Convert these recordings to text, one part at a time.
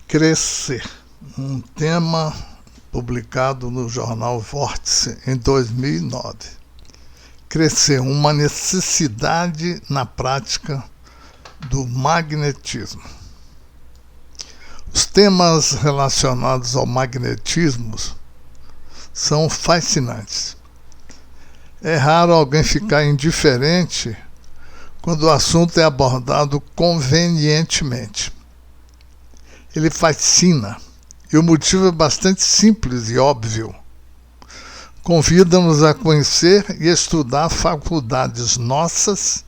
Crescer, um tema publicado no jornal Vórtice em 2009. Crescer, uma necessidade na prática do magnetismo. Os temas relacionados ao magnetismo são fascinantes. É raro alguém ficar indiferente quando o assunto é abordado convenientemente. Ele fascina, e o motivo é bastante simples e óbvio. Convida-nos a conhecer e estudar faculdades nossas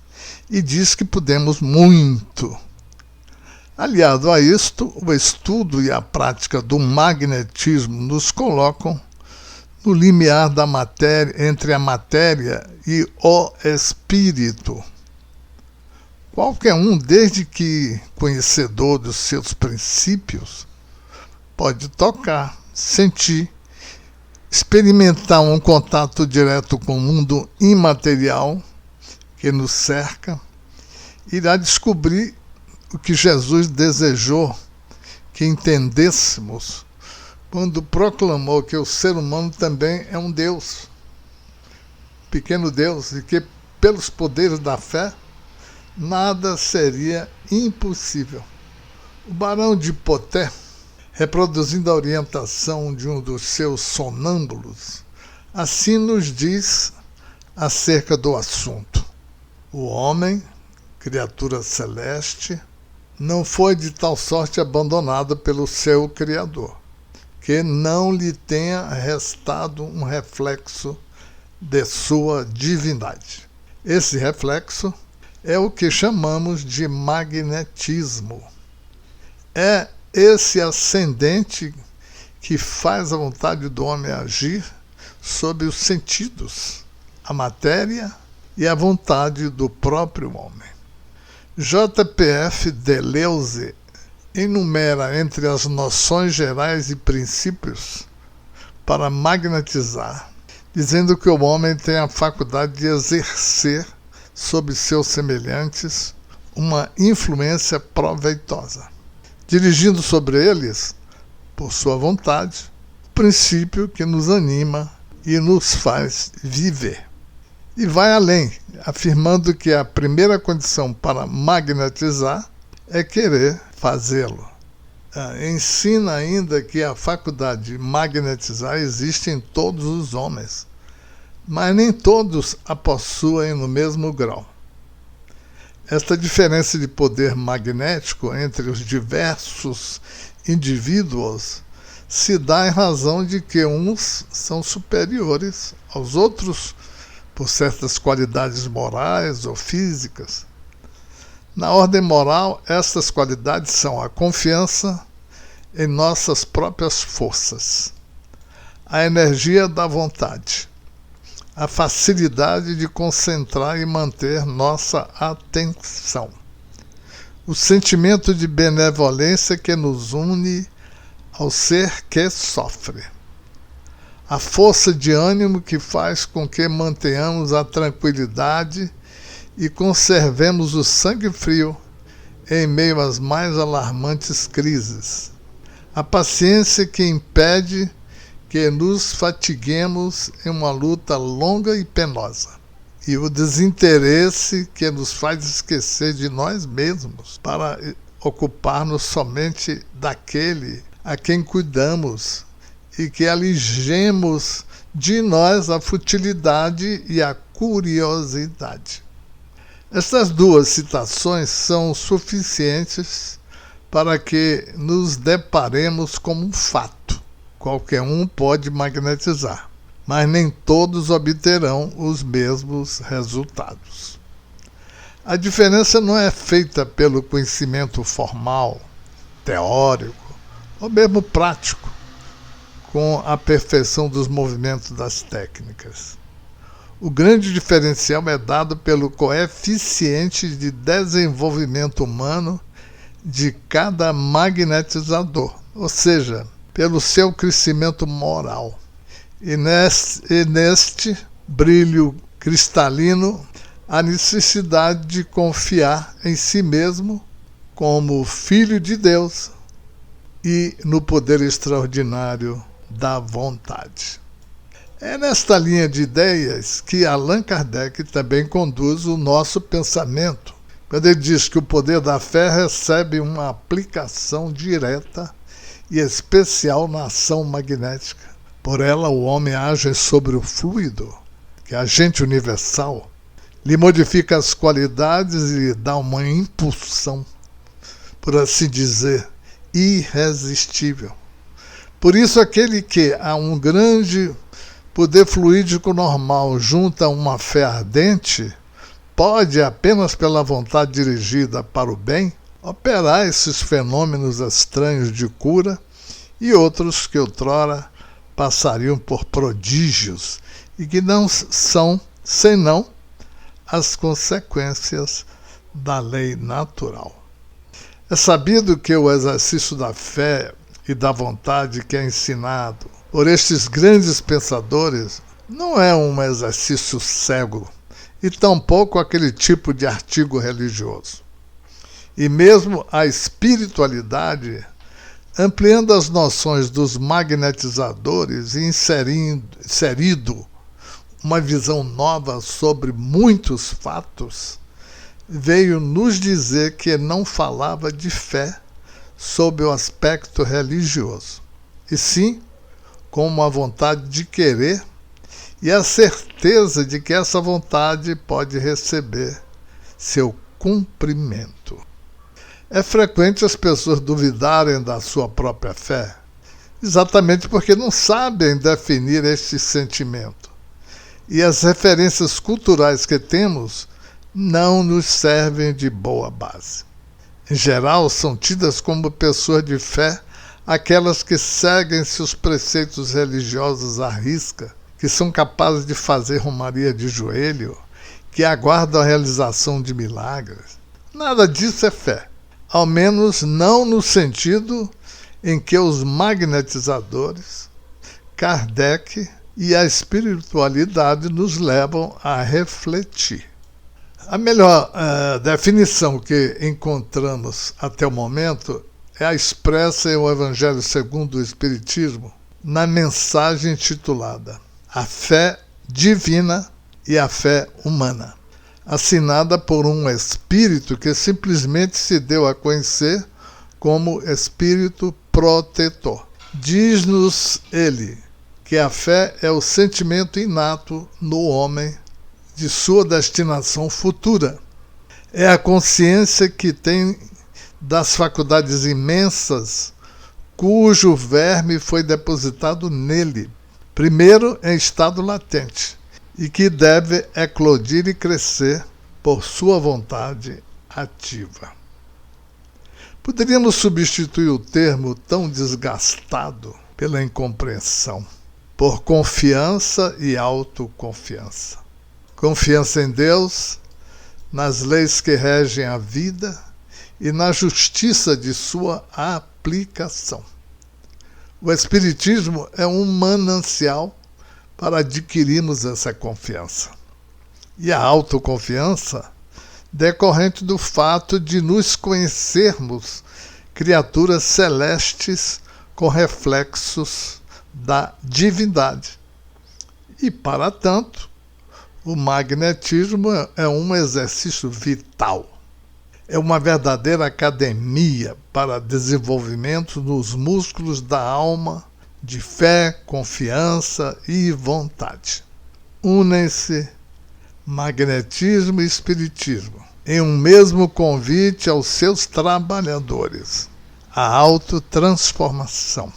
e diz que podemos muito. Aliado a isto, o estudo e a prática do magnetismo nos colocam no limiar da matéria, entre a matéria e o espírito. Qualquer um, desde que conhecedor dos seus princípios, pode tocar, sentir, experimentar um contato direto com o mundo imaterial que nos cerca, irá descobrir o que Jesus desejou que entendêssemos quando proclamou que o ser humano também é um Deus, pequeno Deus, e que pelos poderes da fé nada seria impossível. O Barão de Poté, reproduzindo a orientação de um dos seus sonâmbulos, assim nos diz acerca do assunto. O homem, criatura celeste, não foi de tal sorte abandonado pelo seu Criador, que não lhe tenha restado um reflexo de sua divindade. Esse reflexo é o que chamamos de magnetismo. É esse ascendente que faz a vontade do homem agir sob os sentidos, a matéria e a vontade do próprio homem. J.P.F. Deleuze enumera entre as noções gerais e princípios para magnetizar, dizendo que o homem tem a faculdade de exercer sobre seus semelhantes uma influência proveitosa, dirigindo sobre eles, por sua vontade, o princípio que nos anima e nos faz viver. E vai além, afirmando que a primeira condição para magnetizar é querer fazê-lo. Ensina ainda que a faculdade de magnetizar existe em todos os homens, mas nem todos a possuem no mesmo grau. Esta diferença de poder magnético entre os diversos indivíduos se dá em razão de que uns são superiores aos outros por certas qualidades morais ou físicas. Na ordem moral, estas qualidades são a confiança em nossas próprias forças, a energia da vontade, a facilidade de concentrar e manter nossa atenção, o sentimento de benevolência que nos une ao ser que sofre, a força de ânimo que faz com que mantenhamos a tranquilidade e conservemos o sangue frio em meio às mais alarmantes crises, a paciência que impede que nos fatiguemos em uma luta longa e penosa, e o desinteresse que nos faz esquecer de nós mesmos para ocupar-nos somente daquele a quem cuidamos e que alijemos de nós a futilidade e a curiosidade. Estas duas citações são suficientes para que nos deparemos com um fato. Qualquer um pode magnetizar, mas nem todos obterão os mesmos resultados. A diferença não é feita pelo conhecimento formal, teórico, ou mesmo prático, com a perfeição dos movimentos das técnicas. O grande diferencial é dado pelo coeficiente de desenvolvimento humano de cada magnetizador, ou seja, pelo seu crescimento moral. E neste brilho cristalino, a necessidade de confiar em si mesmo como filho de Deus, e no poder extraordinário da vontade. É nesta linha de ideias que Allan Kardec também conduz o nosso pensamento, quando ele diz que o poder da fé recebe uma aplicação direta e especial na ação magnética. Por ela, o homem age sobre o fluido, que é agente universal, lhe modifica as qualidades e lhe dá uma impulsão, por assim dizer, irresistível. Por isso, aquele que a um grande poder fluídico normal junta uma fé ardente, pode, apenas pela vontade dirigida para o bem, operar esses fenômenos estranhos de cura e outros que outrora passariam por prodígios e que não são senão as consequências da lei natural. É sabido que o exercício da fé e da vontade que é ensinado por estes grandes pensadores não é um exercício cego e tampouco aquele tipo de artigo religioso. E mesmo a espiritualidade, ampliando as noções dos magnetizadores e inserido uma visão nova sobre muitos fatos, veio nos dizer que não falava de fé sob o aspecto religioso, e sim como a vontade de querer e a certeza de que essa vontade pode receber seu cumprimento. É frequente as pessoas duvidarem da sua própria fé, exatamente porque não sabem definir este sentimento. E as referências culturais que temos não nos servem de boa base. Em geral, são tidas como pessoas de fé aquelas que seguem seus preceitos religiosos à risca, que são capazes de fazer romaria de joelho, que aguardam a realização de milagres. Nada disso é fé, ao menos não no sentido em que os magnetizadores, Kardec e a espiritualidade nos levam a refletir. A melhor definição que encontramos até o momento é a expressa em o Evangelho segundo o Espiritismo, na mensagem intitulada A Fé Divina e a Fé Humana, assinada por um espírito que simplesmente se deu a conhecer como espírito protetor. Diz-nos ele que a fé é o sentimento inato no homem de sua destinação futura. É a consciência que tem das faculdades imensas cujo verme foi depositado nele, primeiro em estado latente, e que deve eclodir e crescer por sua vontade ativa. Poderíamos substituir o termo tão desgastado pela incompreensão, por confiança e autoconfiança. Confiança em Deus, nas leis que regem a vida e na justiça de sua aplicação. O Espiritismo é um manancial para adquirirmos essa confiança. E a autoconfiança decorrente do fato de nos conhecermos criaturas celestes com reflexos da divindade. E, para tanto, o magnetismo é um exercício vital. É uma verdadeira academia para desenvolvimento nos músculos da alma, de fé, confiança e vontade. Unem-se magnetismo e espiritismo em um mesmo convite aos seus trabalhadores: a autotransformação,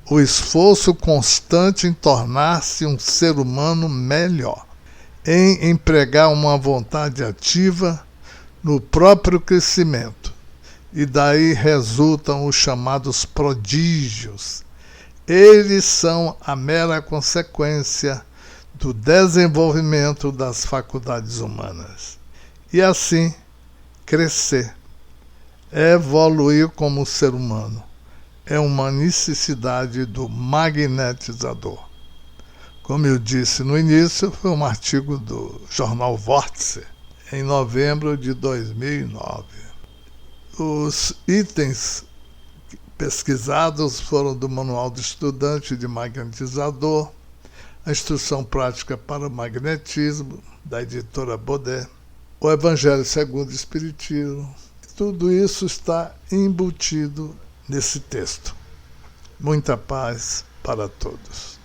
o esforço constante em tornar-se um ser humano melhor, em empregar uma vontade ativa no próprio crescimento, e daí resultam os chamados prodígios. Eles são a mera consequência do desenvolvimento das faculdades humanas. E assim, crescer, evoluir como ser humano, é uma necessidade do magnetizador. Como eu disse no início, foi um artigo do jornal Vórtice, em novembro de 2009. Os itens pesquisados foram do Manual do Estudante de Magnetizador, a Instrução Prática para o Magnetismo, da editora Baudet, o Evangelho segundo o Espiritismo. Tudo isso está embutido nesse texto. Muita paz para todos.